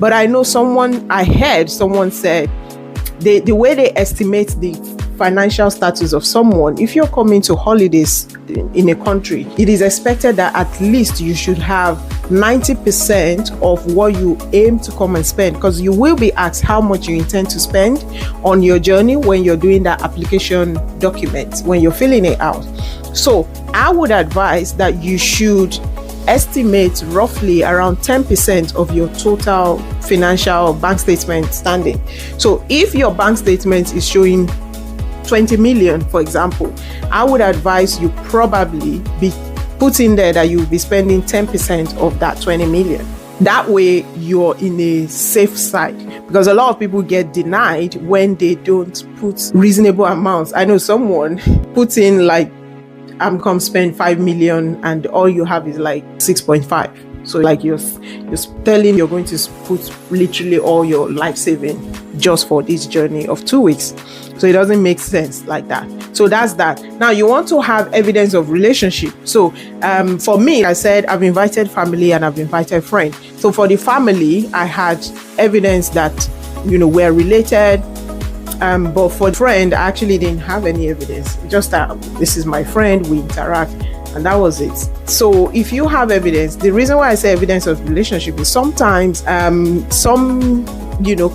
But I know I heard someone said the way they estimate the financial status of someone, if you're coming to holidays in a country, it is expected that at least you should have 90% of what you aim to come and spend, because you will be asked how much you intend to spend on your journey when you're doing that application document, when you're filling it out. So I would advise that you should estimate roughly around 10% of your total financial bank statement standing. So if your bank statement is showing 20 million, for example, I would advise you probably be putting there that you'll be spending 10% of that 20 million. That way you're in a safe side, because a lot of people get denied when they don't put reasonable amounts. I know someone puts in like, I'm come spend 5 million and all you have is like 6.5. So like you're telling you're going to put literally all your life saving just for this journey of 2 weeks. So it doesn't make sense like that. So that's that. Now you want to have evidence of relationship. So for me, I said I've invited family and I've invited friends. So for the family, I had evidence that, we're related. But for the friend, I actually didn't have any evidence. Just that this is my friend, we interact, and that was it. So if you have evidence, the reason why I say evidence of relationship is sometimes some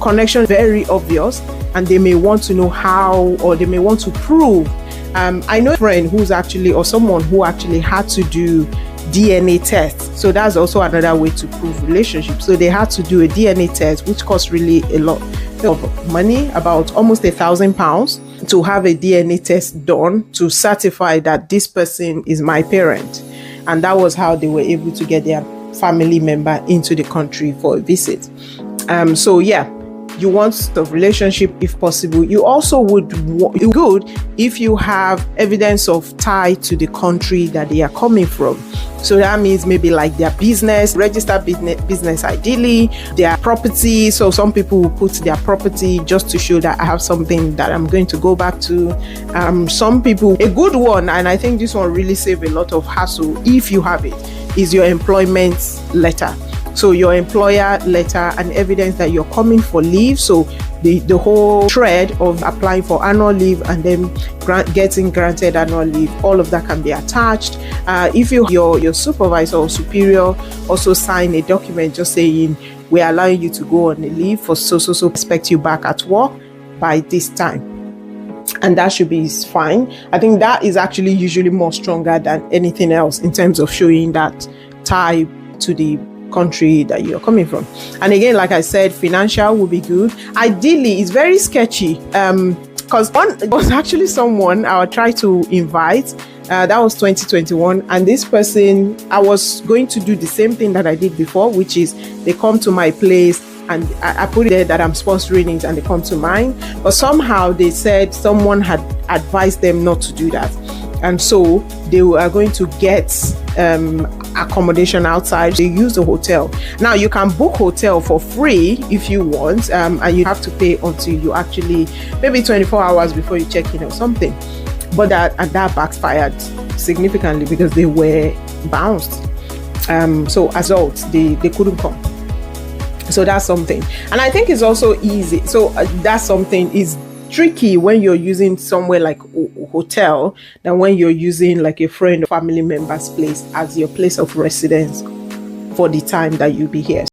connection very obvious, and they may want to know how, or they may want to prove. I know a friend who's actually, or someone who actually had to do DNA test. So that's also another way to prove relationship. So they had to do a DNA test, which cost really a lot of money, about almost £1,000, to have a DNA test done to certify that this person is my parent. And that was how they were able to get their family member into the country for a visit. So yeah, you want the relationship if possible. You also would good if you have evidence of tie to the country that they are coming from. So that means maybe like their business, registered business ideally, their property. So some people will put their property just to show that I have something that I'm going to go back to. Some people, a good one, and I think this one really save a lot of hassle if you have it, is your employment letter. So your employer letter and evidence that you're coming for leave. So the whole thread of applying for annual leave and then getting granted annual leave, all of that can be attached. If your supervisor or superior also sign a document just saying we're allowing you to go on a leave for so expect you back at work by this time. And that should be fine. I think that is actually usually more stronger than anything else in terms of showing that tie to the country that you're coming from. And again, like I said, financial will be good. Ideally, it's very sketchy because it was actually someone I would try to invite. That was 2021, and this person, I was going to do the same thing that I did before, which is they come to my place and I put it there that I'm sponsoring it and they come to mine. But somehow they said someone had advised them not to do that. And so they are going to get accommodation outside. They use the hotel. Now you can book hotel for free if you want, and you have to pay until you actually, maybe 24 hours before you check in or something. But that backfired significantly because they were bounced. So as adults, they couldn't come. So that's something. And I think it's also easy. So that's something is tricky when you're using somewhere like a hotel than when you're using like a friend or family member's place as your place of residence for the time that you'll be here.